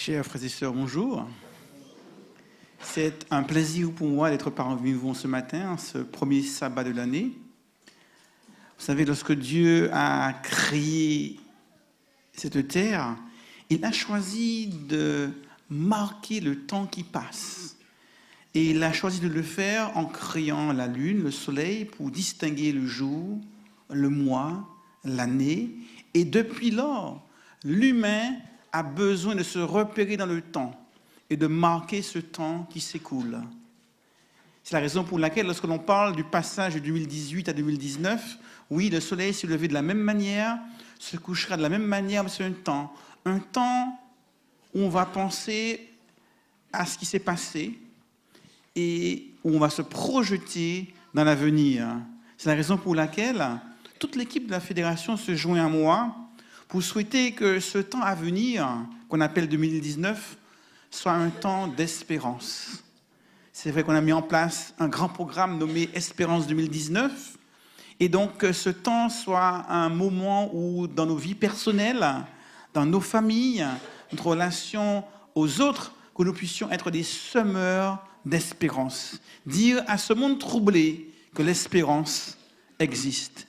Chers frères et sœurs, bonjour. C'est un plaisir pour moi d'être parmi vous ce matin, ce premier sabbat de l'année. Vous savez, lorsque Dieu a créé cette terre, il a choisi de marquer le temps qui passe. Et il a choisi de le faire en créant la lune, le soleil, pour distinguer le jour, le mois, l'année. Et depuis lors, l'humain a besoin de se repérer dans le temps et de marquer ce temps qui s'écoule. C'est la raison pour laquelle, lorsque l'on parle du passage de 2018 à 2019, oui, le soleil s'est levé de la même manière, se couchera de la même manière, mais c'est un temps où on va penser à ce qui s'est passé et où on va se projeter dans l'avenir. C'est la raison pour laquelle toute l'équipe de la fédération se joint à moi pour souhaiter que ce temps à venir, qu'on appelle 2019, soit un temps d'espérance. C'est vrai qu'on a mis en place un grand programme nommé Espérance 2019, et donc que ce temps soit un moment où, dans nos vies personnelles, dans nos familles, notre relation aux autres, que nous puissions être des semeurs d'espérance. Dire à ce monde troublé que l'espérance existe.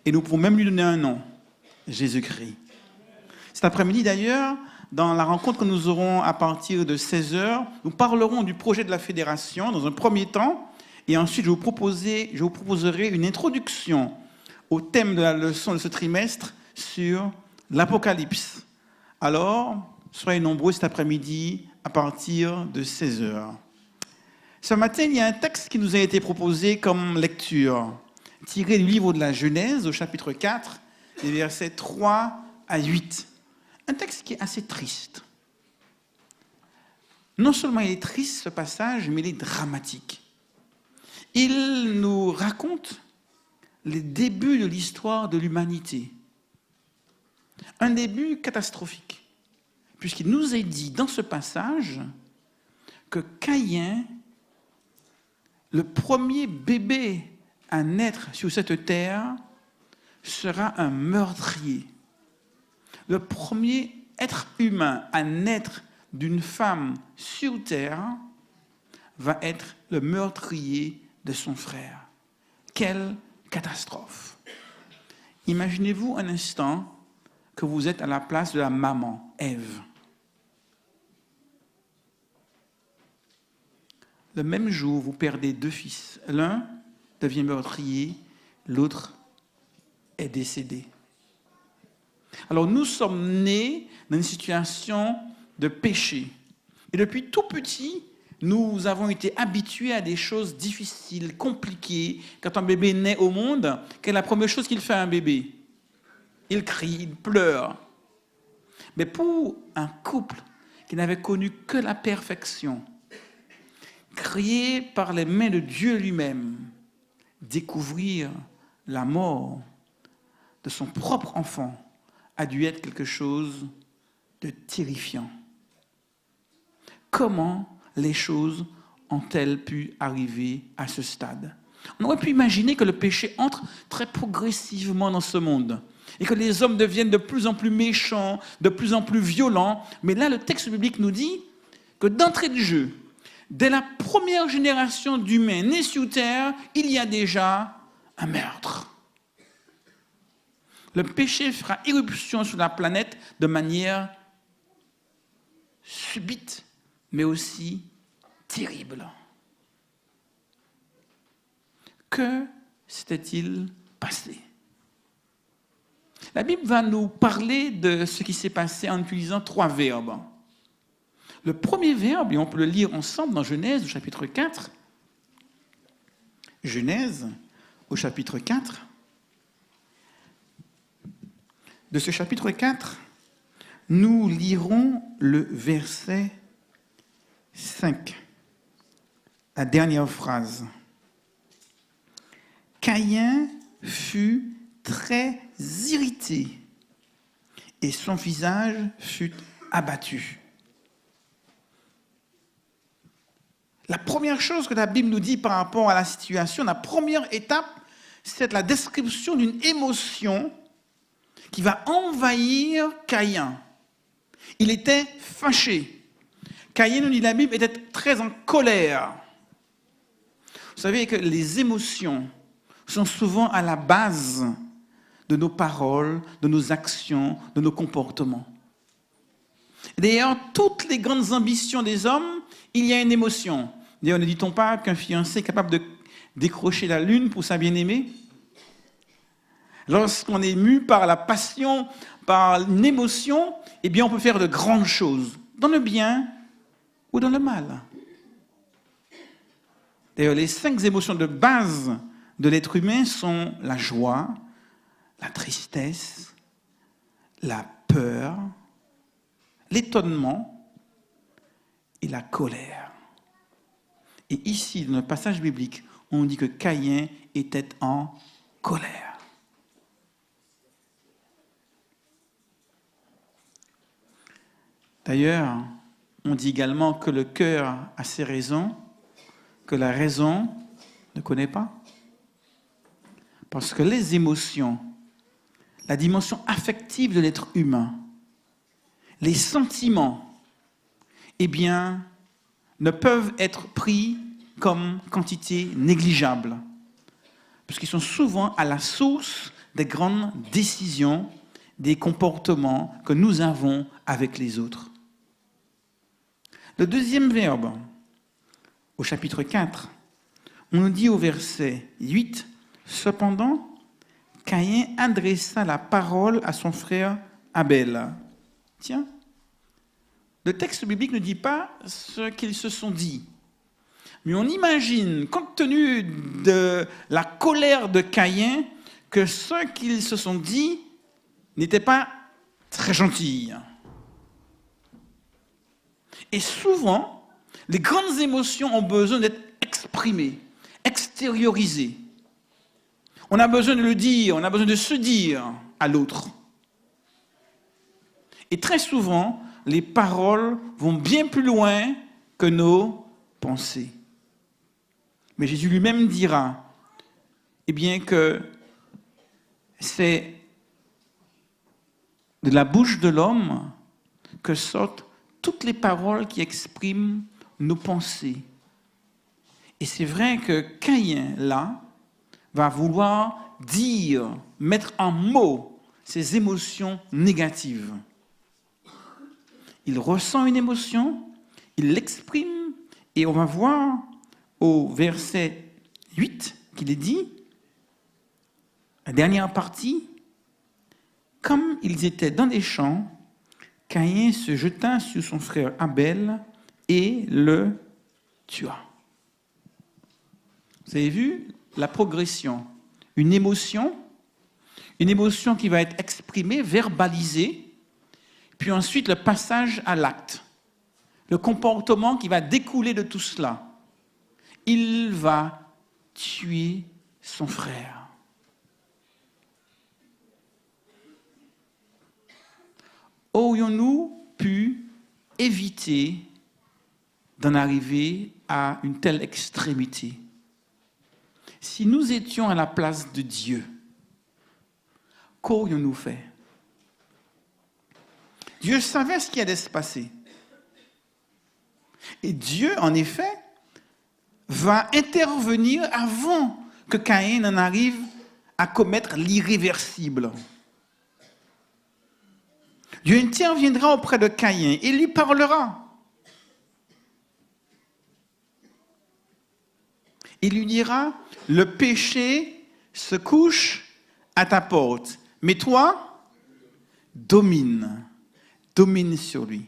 Et nous pouvons même lui donner un nom, Jésus-Christ. Cet après-midi, d'ailleurs, dans la rencontre que nous aurons à partir de 16h, nous parlerons du projet de la fédération dans un premier temps, et ensuite je vous proposerai une introduction au thème de la leçon de ce trimestre sur l'Apocalypse. Alors, soyez nombreux cet après-midi à partir de 16h. Ce matin, il y a un texte qui nous a été proposé comme lecture, tiré du livre de la Genèse, au chapitre 4, les versets 3 à 8. Un texte qui est assez triste. Non seulement il est triste ce passage, mais il est dramatique. Il nous raconte les débuts de l'histoire de l'humanité. Un début catastrophique, puisqu'il nous est dit dans ce passage que Caïn, le premier bébé à naître sur cette terre, sera un meurtrier. Le premier être humain à naître d'une femme sur terre va être le meurtrier de son frère. Quelle catastrophe! Imaginez-vous un instant que vous êtes à la place de la maman, Ève. Le même jour, vous perdez deux fils. L'un devient meurtrier, l'autre est décédé. Alors nous sommes nés dans une situation de péché. Et depuis tout petit, nous avons été habitués à des choses difficiles, compliquées. Quand un bébé naît au monde, quelle est la première chose qu'il fait à un bébé? Il crie, il pleure. Mais pour un couple qui n'avait connu que la perfection, créé par les mains de Dieu lui-même, découvrir la mort de son propre enfant a dû être quelque chose de terrifiant. Comment les choses ont-elles pu arriver à ce stade? On aurait pu imaginer que le péché entre très progressivement dans ce monde et que les hommes deviennent de plus en plus méchants, de plus en plus violents. Mais là, le texte biblique nous dit que d'entrée de jeu, dès la première génération d'humains nés sur terre, il y a déjà un meurtre. Le péché fera irruption sur la planète de manière subite, mais aussi terrible. Que s'était-il passé? La Bible va nous parler de ce qui s'est passé en utilisant trois verbes. Le premier verbe, et on peut le lire ensemble dans Genèse au chapitre 4. Genèse au chapitre 4. De ce chapitre 4, nous lirons le verset 5, la dernière phrase. Caïn fut très irrité et son visage fut abattu. La première chose que la Bible nous dit par rapport à la situation, la première étape, c'est la description d'une émotion qui va envahir Caïn. Il était fâché. Caïn, nous dit la Bible, était très en colère. Vous savez que les émotions sont souvent à la base de nos paroles, de nos actions, de nos comportements. D'ailleurs, toutes les grandes ambitions des hommes, il y a une émotion. D'ailleurs, ne dit-on pas qu'un fiancé est capable de décrocher la lune pour sa bien-aimée? Lorsqu'on est ému par la passion, par une émotion, eh bien, on peut faire de grandes choses, dans le bien ou dans le mal. D'ailleurs, les 5 émotions de base de l'être humain sont la joie, la tristesse, la peur, l'étonnement et la colère. Et ici, dans le passage biblique, on dit que Caïn était en colère. D'ailleurs, on dit également que le cœur a ses raisons, que la raison ne connaît pas. Parce que les émotions, la dimension affective de l'être humain, les sentiments, eh bien, ne peuvent être pris comme quantité négligeable, puisqu'ils sont souvent à la source des grandes décisions, des comportements que nous avons avec les autres. Le deuxième verbe, au chapitre 4, on nous dit au verset 8, « Cependant, Caïn adressa la parole à son frère Abel. » Tiens, le texte biblique ne dit pas ce qu'ils se sont dit. Mais on imagine, compte tenu de la colère de Caïn, que ce qu'ils se sont dit n'était pas très gentil. Et souvent, les grandes émotions ont besoin d'être exprimées, extériorisées. On a besoin de le dire, on a besoin de se dire à l'autre. Et très souvent, les paroles vont bien plus loin que nos pensées. Mais Jésus lui-même dira, eh bien que c'est de la bouche de l'homme que sortent toutes les paroles qui expriment nos pensées. Et c'est vrai que Caïn, là, va vouloir dire, mettre en mots ses émotions négatives. Il ressent une émotion, il l'exprime, et on va voir au verset 8 qu'il est dit, la dernière partie, « Comme ils étaient dans les champs, Caïn se jeta sur son frère Abel et le tua. » Vous avez vu la progression. Une émotion qui va être exprimée, verbalisée, puis ensuite le passage à l'acte, le comportement qui va découler de tout cela. Il va tuer son frère. Aurions-nous pu éviter d'en arriver à une telle extrémité? Si nous étions à la place de Dieu, qu'aurions-nous fait? Dieu savait ce qui allait se passer. Et Dieu, en effet, va intervenir avant que Caïn en arrive à commettre l'irréversible. Dieu interviendra auprès de Caïn et lui parlera. Il lui dira, le péché se couche à ta porte, mais toi, domine sur lui.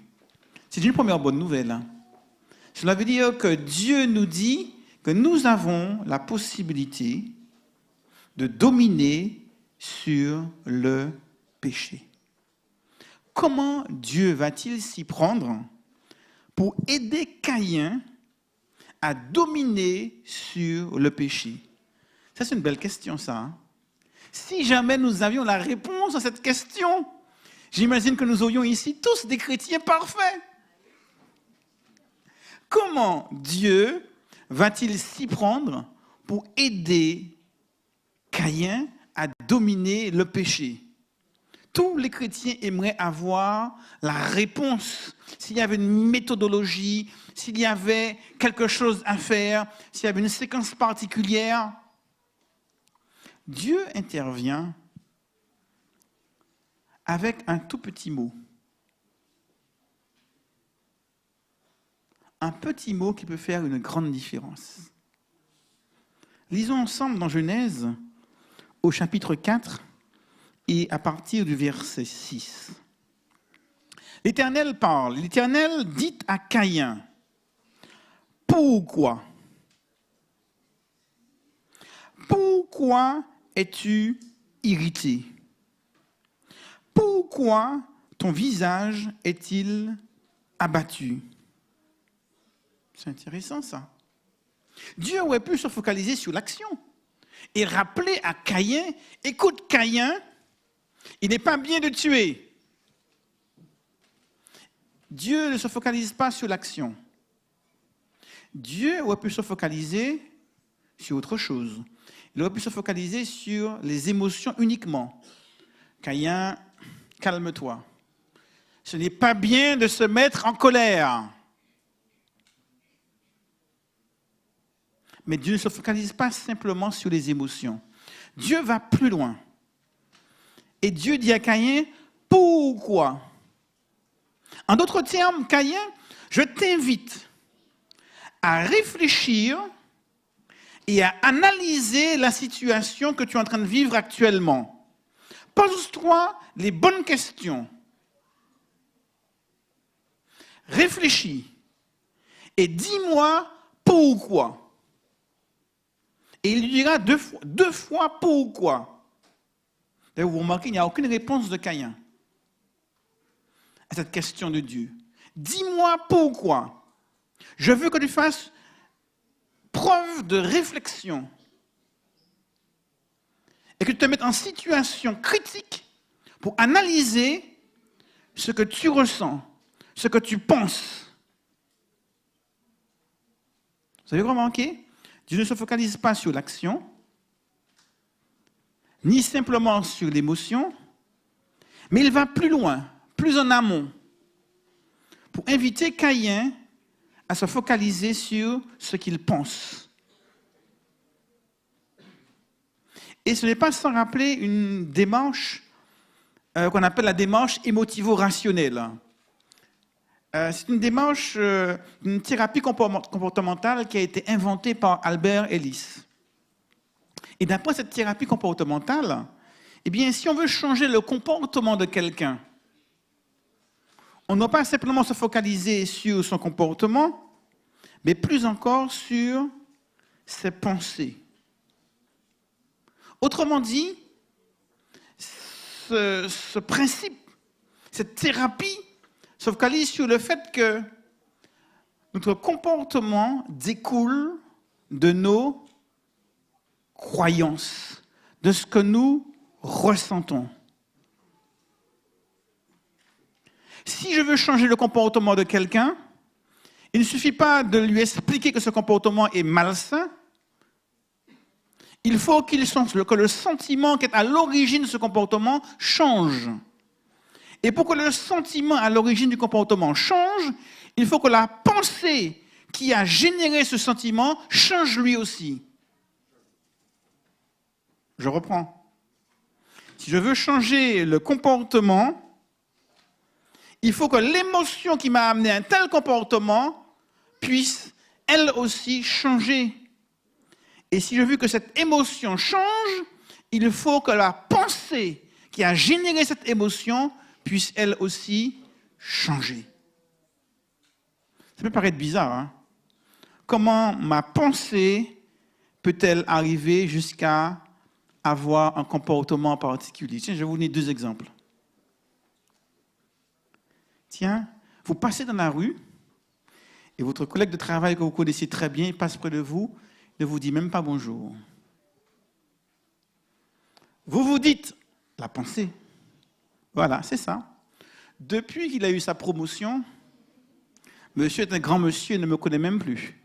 C'est une première bonne nouvelle. Cela veut dire que Dieu nous dit que nous avons la possibilité de dominer sur le péché. Comment Dieu va-t-il s'y prendre pour aider Caïn à dominer sur le péché? Ça, c'est une belle question, ça. Hein? Si jamais nous avions la réponse à cette question, j'imagine que nous aurions ici tous des chrétiens parfaits. Comment Dieu va-t-il s'y prendre pour aider Caïn à dominer le péché? Tous les chrétiens aimeraient avoir la réponse. S'il y avait une méthodologie, s'il y avait quelque chose à faire, s'il y avait une séquence particulière, Dieu intervient avec un tout petit mot. Un petit mot qui peut faire une grande différence. Lisons ensemble dans Genèse, au chapitre 4, et à partir du verset 6. L'Éternel parle. L'Éternel dit à Caïn, « Pourquoi es-tu irrité? Pourquoi ton visage est-il abattu ?» C'est intéressant ça. Dieu aurait pu se focaliser sur l'action et rappeler à Caïn, « Écoute Caïn, il n'est pas bien de tuer. » Dieu ne se focalise pas sur l'action. Dieu aurait pu se focaliser sur autre chose. Il aurait pu se focaliser sur les émotions uniquement. Caïn, calme-toi. Ce n'est pas bien de se mettre en colère. Mais Dieu ne se focalise pas simplement sur les émotions. Dieu va plus loin. Et Dieu dit à Caïn, « Pourquoi ?» En d'autres termes, Caïn, je t'invite à réfléchir et à analyser la situation que tu es en train de vivre actuellement. Pose-toi les bonnes questions. Réfléchis et dis-moi pourquoi. Et il lui dira deux fois pourquoi. D'ailleurs, vous remarquez, il n'y a aucune réponse de Caïn à cette question de Dieu. Dis-moi pourquoi. Je veux que tu fasses preuve de réflexion et que tu te mettes en situation critique pour analyser ce que tu ressens, ce que tu penses. Vous avez remarqué? Dieu ne se focalise pas sur l'action, ni simplement sur l'émotion, mais il va plus loin, plus en amont, pour inviter Caïn à se focaliser sur ce qu'il pense. Et ce n'est pas sans rappeler une démarche qu'on appelle la démarche émotivo-rationnelle. C'est une démarche, une thérapie comportementale qui a été inventée par Albert Ellis. Et d'après cette thérapie comportementale, eh bien, si on veut changer le comportement de quelqu'un, on ne doit pas simplement se focaliser sur son comportement, mais plus encore sur ses pensées. Autrement dit, ce principe, cette thérapie, se focalise sur le fait que notre comportement découle de nos croyances, de ce que nous ressentons. Si je veux changer le comportement de quelqu'un, il ne suffit pas de lui expliquer que ce comportement est malsain. Il faut que le sentiment qui est à l'origine de ce comportement change. Et pour que le sentiment à l'origine du comportement change, il faut que la pensée qui a généré ce sentiment change lui aussi. Je reprends. Si je veux changer le comportement, il faut que l'émotion qui m'a amené à un tel comportement puisse, elle aussi, changer. Et si je veux que cette émotion change, il faut que la pensée qui a généré cette émotion puisse, elle aussi, changer. Ça peut paraître bizarre, hein? Comment ma pensée peut-elle arriver jusqu'à avoir un comportement particulier? Tiens, je vais vous donner deux exemples. Tiens, vous passez dans la rue et votre collègue de travail que vous connaissez très bien passe près de vous, ne vous dit même pas bonjour. Vous vous dites, la pensée, voilà, c'est ça. Depuis qu'il a eu sa promotion, monsieur est un grand monsieur et ne me connaît même plus.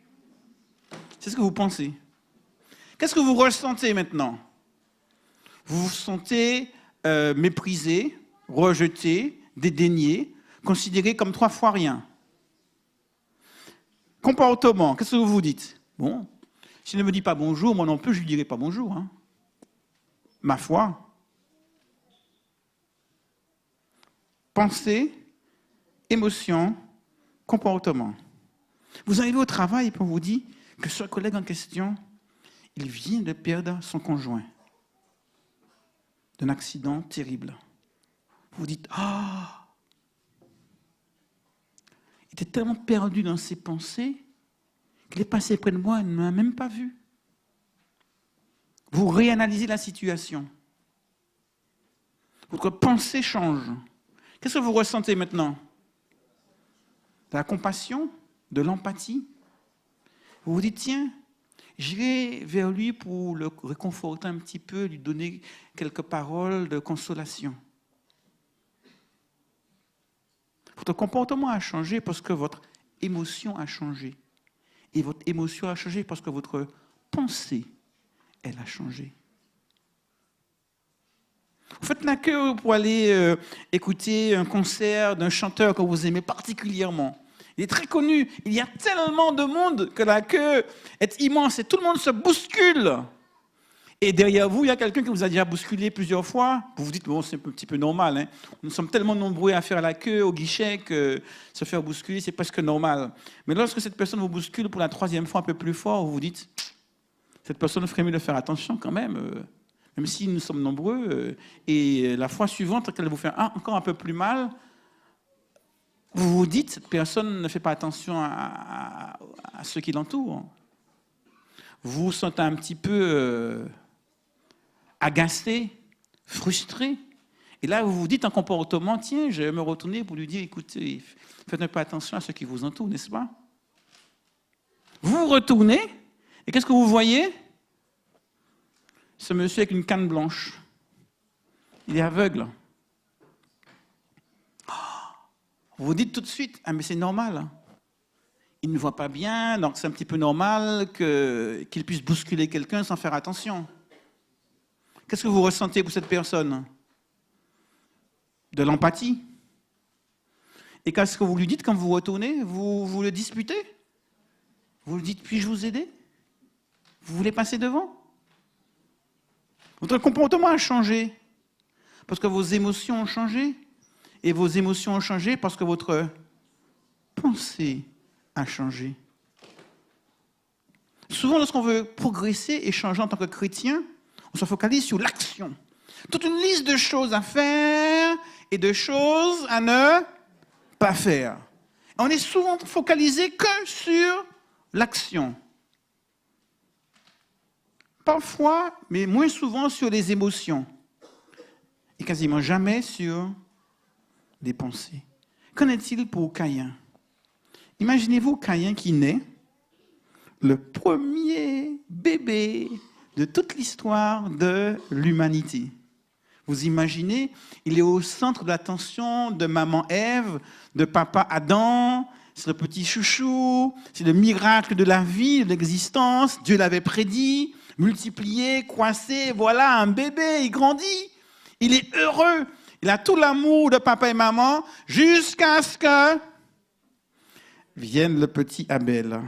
C'est ce que vous pensez. Qu'est-ce que vous ressentez maintenant? Vous vous sentez méprisé, rejeté, dédaigné, considéré comme 3 fois rien. Comportement, qu'est-ce que vous vous dites? Bon, s'il ne me dit pas bonjour, moi non plus, je ne lui dirai pas bonjour. Hein. Ma foi. Pensée, émotion, comportement. Vous arrivez au travail et puis on vous dit que ce collègue en question, il vient de perdre son conjoint d'un accident terrible. Vous dites, ah, il était tellement perdu dans ses pensées qu'il est passé près de moi et ne m'a même pas vu. Vous réanalysez la situation. Votre pensée change. Qu'est-ce que vous ressentez maintenant? De la compassion, de l'empathie. Vous vous dites, tiens, j'irai vers lui pour le réconforter un petit peu, lui donner quelques paroles de consolation. Votre comportement a changé parce que votre émotion a changé. Et votre émotion a changé parce que votre pensée, elle a changé. Vous faites la queue pour aller écouter un concert d'un chanteur que vous aimez particulièrement. Il est très connu. Il y a tellement de monde que la queue est immense et tout le monde se bouscule. Et derrière vous, il y a quelqu'un qui vous a déjà bousculé plusieurs fois. Vous vous dites, bon, c'est un petit peu normal. Hein. Nous sommes tellement nombreux à faire la queue au guichet que se faire bousculer, c'est presque normal. Mais lorsque cette personne vous bouscule pour la 3e fois un peu plus fort, vous vous dites, cette personne ferait mieux de faire attention quand même. Même si nous sommes nombreux, et la fois suivante, qu'elle vous fait encore un peu plus mal, vous vous dites, cette personne ne fait pas attention à ceux qui l'entourent. Vous vous sentez un petit peu agacé, frustré. Et là, vous vous dites en comportement, tiens, je vais me retourner pour lui dire, écoutez, faites un peu attention à ceux qui vous entourent, n'est-ce pas? Vous vous retournez, et qu'est-ce que vous voyez? Ce monsieur avec une canne blanche. Il est aveugle. Vous vous dites tout de suite, ah mais c'est normal. Il ne voit pas bien, donc c'est un petit peu normal qu'il puisse bousculer quelqu'un sans faire attention. Qu'est-ce que vous ressentez pour cette personne? De l'empathie. Et qu'est-ce que vous lui dites quand vous retournez? Vous le disputez? Vous lui dites, puis-je vous aider? Vous voulez passer devant? Votre comportement a changé parce que vos émotions ont changé. Et vos émotions ont changé parce que votre pensée a changé. Souvent, lorsqu'on veut progresser et changer en tant que chrétien, on se focalise sur l'action. Toute une liste de choses à faire et de choses à ne pas faire. Et on est souvent focalisé que sur l'action. Parfois, mais moins souvent sur les émotions. Et quasiment jamais sur les pensées. Qu'en est-il pour Caïn? Imaginez-vous Caïn qui naît, le premier bébé de toute l'histoire de l'humanité. Vous imaginez, il est au centre de l'attention de maman Ève, de papa Adam, c'est le petit chouchou, c'est le miracle de la vie, de l'existence. Dieu l'avait prédit, multiplié, croissé, voilà un bébé, il grandit, il est heureux. Il a tout l'amour de papa et maman jusqu'à ce que vienne le petit Abel.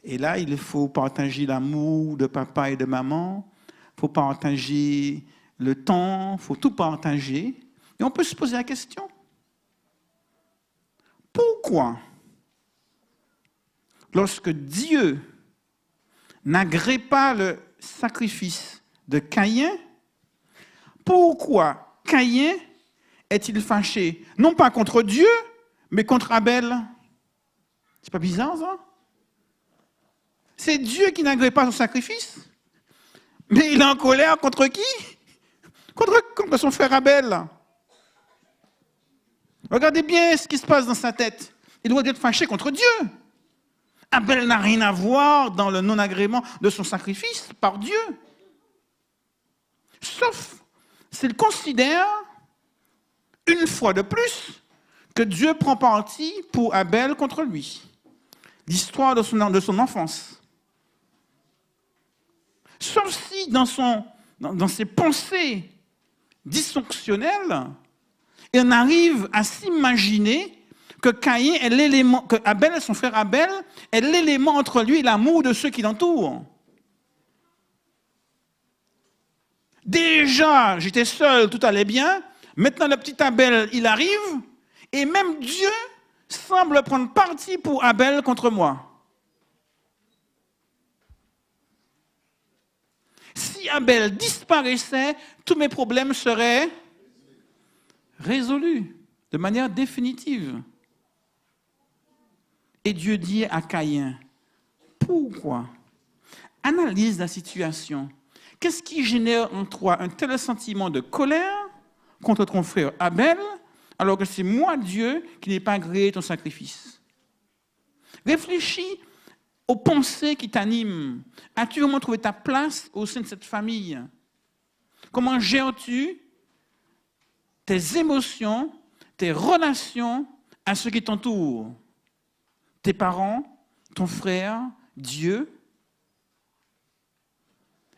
Et là, il faut partager l'amour de papa et de maman. Il faut partager le temps. Il faut tout partager. Et on peut se poser la question. Pourquoi, lorsque Dieu n'agrée pas le sacrifice de Caïn, pourquoi Caïn est-il fâché? Non pas contre Dieu, mais contre Abel. C'est pas bizarre, ça? C'est Dieu qui n'agrée pas son sacrifice. Mais il est en colère contre qui? Contre son frère Abel. Regardez bien ce qui se passe dans sa tête. Il doit être fâché contre Dieu. Abel n'a rien à voir dans le non-agrément de son sacrifice par Dieu. Sauf s'il considère, une fois de plus, que Dieu prend parti pour Abel contre lui. L'histoire de son enfance. Sauf si, dans ses pensées, dysfonctionnel, et on arrive à s'imaginer que Caïn est l'élément, que Abel, son frère Abel, est l'élément entre lui et l'amour de ceux qui l'entourent. Déjà, j'étais seul, tout allait bien. Maintenant, le petit Abel, il arrive, et même Dieu semble prendre parti pour Abel contre moi. Si Abel disparaissait, tous mes problèmes seraient résolus de manière définitive. Et Dieu dit à Caïn, pourquoi? Analyse la situation. Qu'est-ce qui génère en toi un tel sentiment de colère contre ton frère Abel, alors que c'est moi, Dieu, qui n'ai pas agréé ton sacrifice? Réfléchis aux pensées qui t'animent. As-tu vraiment trouvé ta place au sein de cette famille? Comment gères-tu tes émotions, tes relations à ceux qui t'entourent? Tes parents, ton frère, Dieu?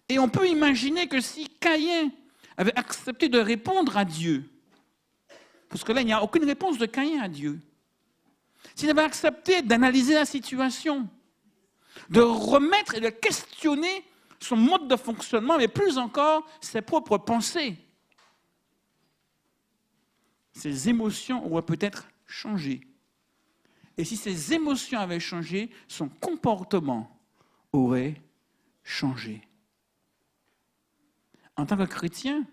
Et on peut imaginer que si Caïn avait accepté de répondre à Dieu, parce que là, il n'y a aucune réponse de Caïn à Dieu, s'il avait accepté d'analyser la situation, de remettre et de questionner son mode de fonctionnement, mais plus encore ses propres pensées, ses émotions auraient peut-être changé. Et si ses émotions avaient changé, son comportement aurait changé. En tant que chrétien,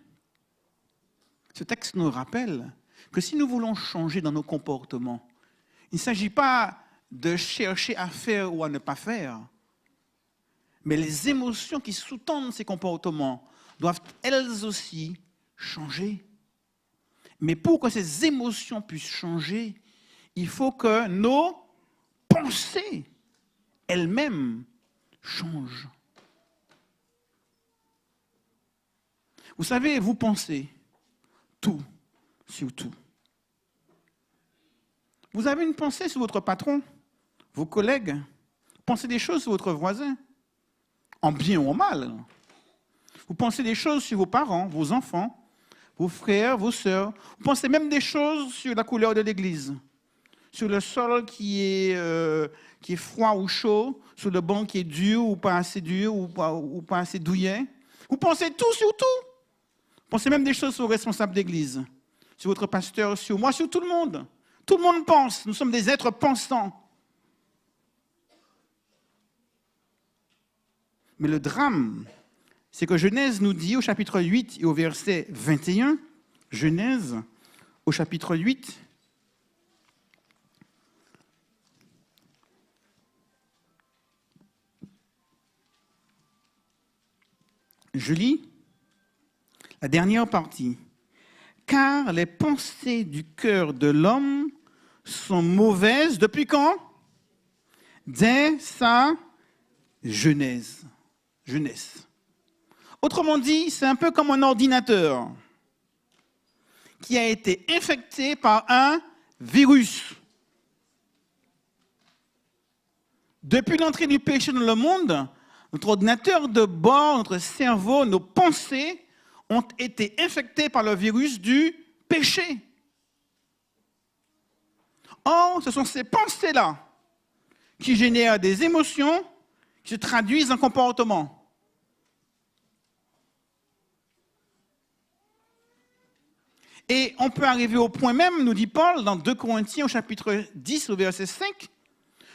ce texte nous rappelle que si nous voulons changer dans nos comportements, il ne s'agit pas de chercher à faire ou à ne pas faire, mais les émotions qui sous-tendent ces comportements doivent elles aussi changer. Mais pour que ces émotions puissent changer, il faut que nos pensées elles-mêmes changent. Vous savez, vous pensez tout sur tout. Vous avez une pensée sur votre patron, vos collègues, vous pensez des choses sur votre voisin, en bien ou en mal. Vous pensez des choses sur vos parents, vos enfants, vos frères, vos sœurs. Vous pensez même des choses sur la couleur de l'église, sur le sol qui est froid ou chaud, sur le banc qui est dur ou pas assez dur ou pas assez douillet. Vous pensez tout sur tout. Vous pensez même des choses sur vos responsables d'église, sur votre pasteur, sur moi, sur tout le monde. Tout le monde pense. Nous sommes des êtres pensants. Mais le drame, c'est que Genèse nous dit au chapitre 8 et au verset 21, Genèse au chapitre 8, je lis la dernière partie. Car les pensées du cœur de l'homme sont mauvaises depuis quand? Dès sa jeunesse. Autrement dit, c'est un peu comme un ordinateur qui a été infecté par un virus. Depuis l'entrée du péché dans le monde, notre ordinateur de bord, notre cerveau, nos pensées ont été infectés par le virus du péché. Or, ce sont ces pensées-là qui génèrent des émotions qui se traduisent en comportement. Et on peut arriver au point même, nous dit Paul, dans 2 Corinthiens au chapitre 10, au verset 5,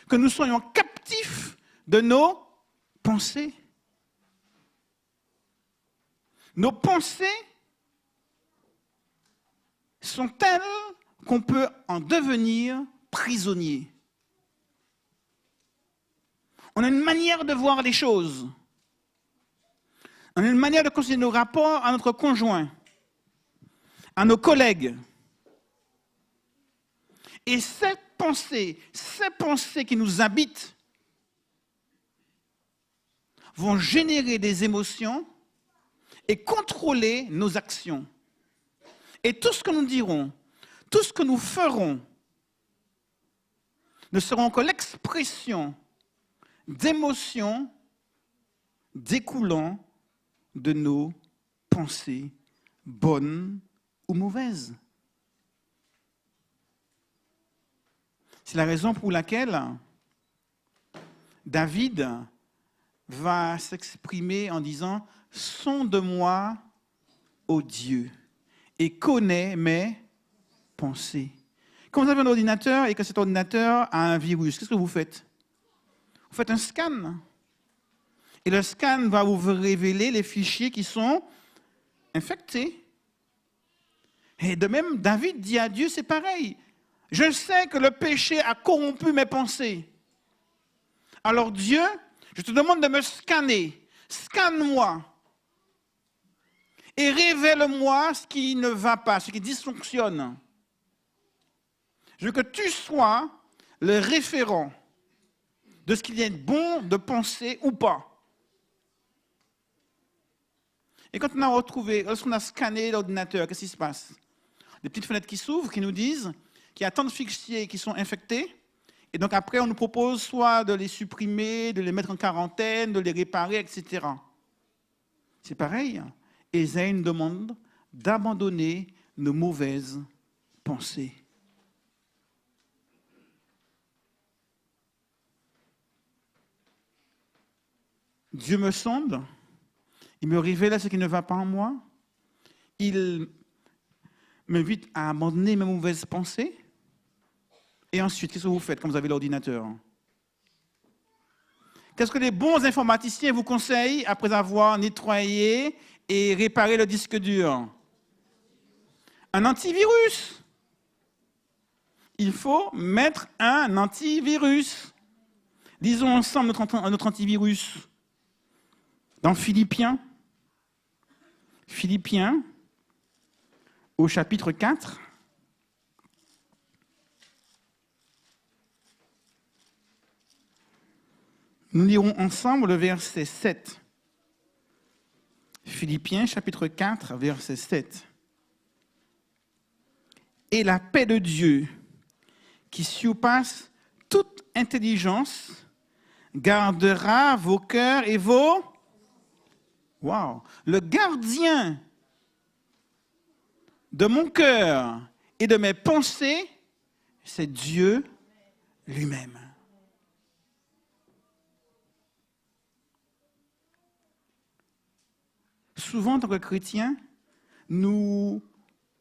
que nous soyons captifs de nos pensées. Nos pensées sont telles qu'on peut en devenir prisonnier. On a une manière de voir les choses. On a une manière de considérer nos rapports à notre conjoint, à nos collègues. Et ces pensées qui nous habitent vont générer des émotions et contrôler nos actions. Et tout ce que nous dirons, tout ce que nous ferons, ne seront que l'expression d'émotions découlant de nos pensées bonnes ou mauvaises. C'est la raison pour laquelle David va s'exprimer en disant « Sonde-moi, ô Dieu, et connais mes pensées. » Quand vous avez un ordinateur et que cet ordinateur a un virus, qu'est-ce que vous faites? Vous faites un scan. Et le scan va vous révéler les fichiers qui sont infectés. Et de même, David dit à Dieu, c'est pareil. Je sais que le péché a corrompu mes pensées. Alors Dieu, je te demande de me scanner. Scanne-moi. Et révèle-moi ce qui ne va pas, ce qui dysfonctionne. Je veux que tu sois le référent de ce qu'il est bon de penser ou pas. Et quand on a retrouvé, lorsqu'on a scanné l'ordinateur, qu'est-ce qui se passe? Des petites fenêtres qui s'ouvrent, qui nous disent qu'il y a tant de fichiers qui sont infectés. Et donc après, on nous propose soit de les supprimer, de les mettre en quarantaine, de les réparer, etc. C'est pareil. Ésaïe nous demande d'abandonner nos mauvaises pensées. Dieu me sonde, il me révèle ce qui ne va pas en moi, il m'invite à abandonner mes mauvaises pensées. Et ensuite, qu'est-ce que vous faites quand vous avez l'ordinateur? Qu'est-ce que les bons informaticiens vous conseillent après avoir nettoyé et réparé le disque dur? Un antivirus. Il faut mettre un antivirus. Lisons ensemble notre antivirus. Dans Philippiens, au chapitre 4, nous lirons ensemble le verset 7. Philippiens, chapitre 4, verset 7. Et la paix de Dieu, qui surpasse toute intelligence, gardera vos cœurs et vos... Wow! Le gardien de mon cœur et de mes pensées, c'est Dieu lui-même. Souvent, en tant que chrétiens, nous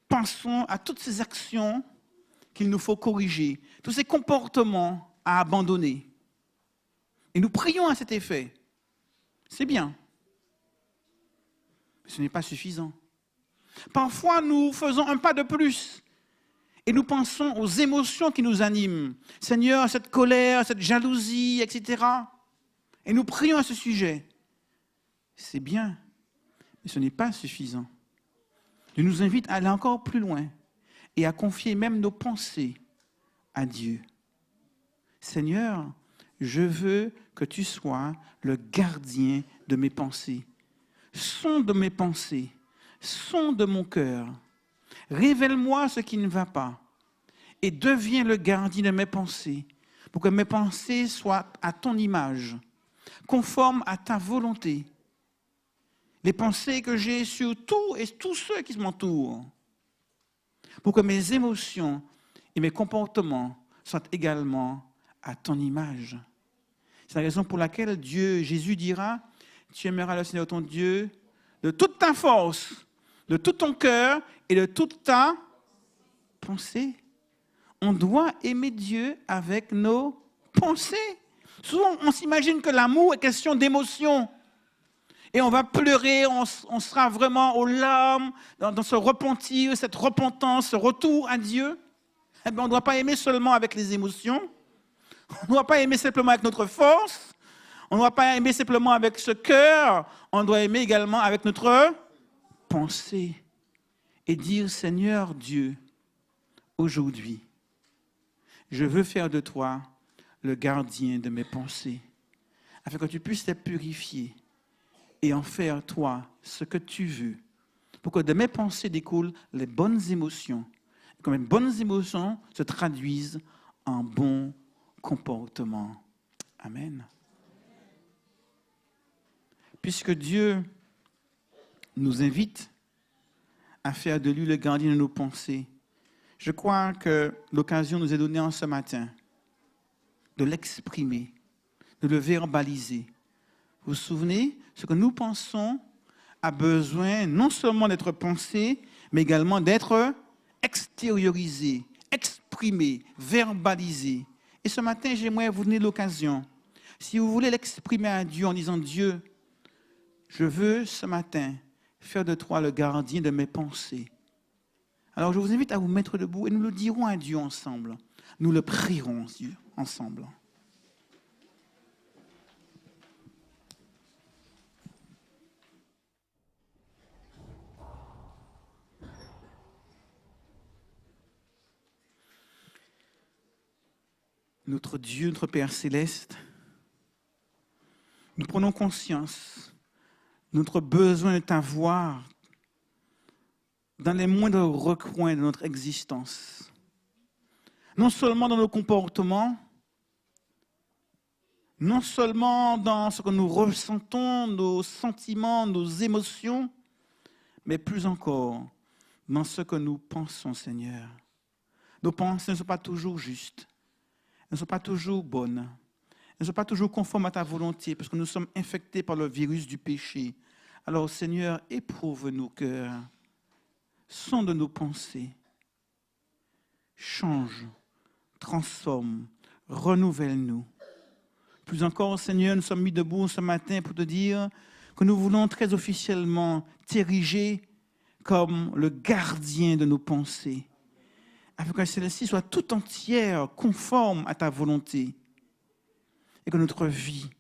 pensons à toutes ces actions qu'il nous faut corriger, tous ces comportements à abandonner. Et nous prions à cet effet. C'est bien. Mais ce n'est pas suffisant. Parfois, nous faisons un pas de plus et nous pensons aux émotions qui nous animent. Seigneur, cette colère, cette jalousie, etc. Et nous prions à ce sujet. C'est bien, mais ce n'est pas suffisant. Dieu nous invite à aller encore plus loin et à confier même nos pensées à Dieu. Seigneur, je veux que tu sois le gardien de mes pensées. Sonde mes pensées, sonde mon cœur. Révèle-moi ce qui ne va pas et deviens le gardien de mes pensées pour que mes pensées soient à ton image, conformes à ta volonté. Les pensées que j'ai sur tout et tous ceux qui m'entourent, pour que mes émotions et mes comportements soient également à ton image. C'est la raison pour laquelle Jésus dira, tu aimeras le Seigneur ton Dieu de toute ta force, de tout ton cœur et de toute ta pensée. On doit aimer Dieu avec nos pensées. Souvent, on s'imagine que l'amour est question d'émotion. Et on va pleurer, on sera vraiment aux larmes, dans ce repentir, cette repentance, ce retour à Dieu. Eh bien, on ne doit pas aimer seulement avec les émotions. On ne doit pas aimer simplement avec notre force. On ne doit pas aimer simplement avec ce cœur. On doit aimer également avec notre pensée. Et dire, Seigneur Dieu, aujourd'hui, je veux faire de toi le gardien de mes pensées, afin que tu puisses les purifier et en faire, toi, ce que tu veux, pour que de mes pensées découlent les bonnes émotions, et que mes bonnes émotions se traduisent en bons comportements. Amen. Puisque Dieu nous invite à faire de lui le gardien de nos pensées. Je crois que l'occasion nous est donnée en ce matin de l'exprimer, de le verbaliser. Vous vous souvenez, ce que nous pensons a besoin non seulement d'être pensé, mais également d'être extériorisé, exprimé, verbalisé. Et ce matin, j'aimerais vous donner l'occasion. Si vous voulez l'exprimer à Dieu en disant « Dieu, je veux ce matin faire de toi le gardien de mes pensées. » Alors je vous invite à vous mettre debout et nous le dirons à Dieu ensemble. Nous le prierons Dieu ensemble. Notre Dieu, notre Père céleste, nous prenons conscience de notre besoin de t'avoir dans les moindres recoins de notre existence. Non seulement dans nos comportements, non seulement dans ce que nous ressentons, nos sentiments, nos émotions, mais plus encore dans ce que nous pensons, Seigneur. Nos pensées ne sont pas toujours justes, elles ne sont pas toujours bonnes, elles ne sont pas toujours conformes à ta volonté, parce que nous sommes infectés par le virus du péché. Alors, Seigneur, éprouve nos cœurs, sonde nos pensées, change, transforme, renouvelle-nous. Plus encore, Seigneur, nous sommes mis debout ce matin pour te dire que nous voulons très officiellement t'ériger comme le gardien de nos pensées, afin que celle-ci soit tout entière conforme à ta volonté, et que notre vie,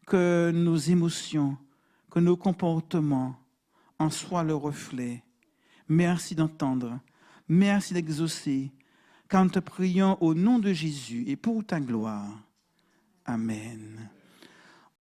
que nos émotions, que nos comportements en soient le reflet. Merci d'entendre, merci d'exaucer, car nous te prions au nom de Jésus et pour ta gloire. Amen.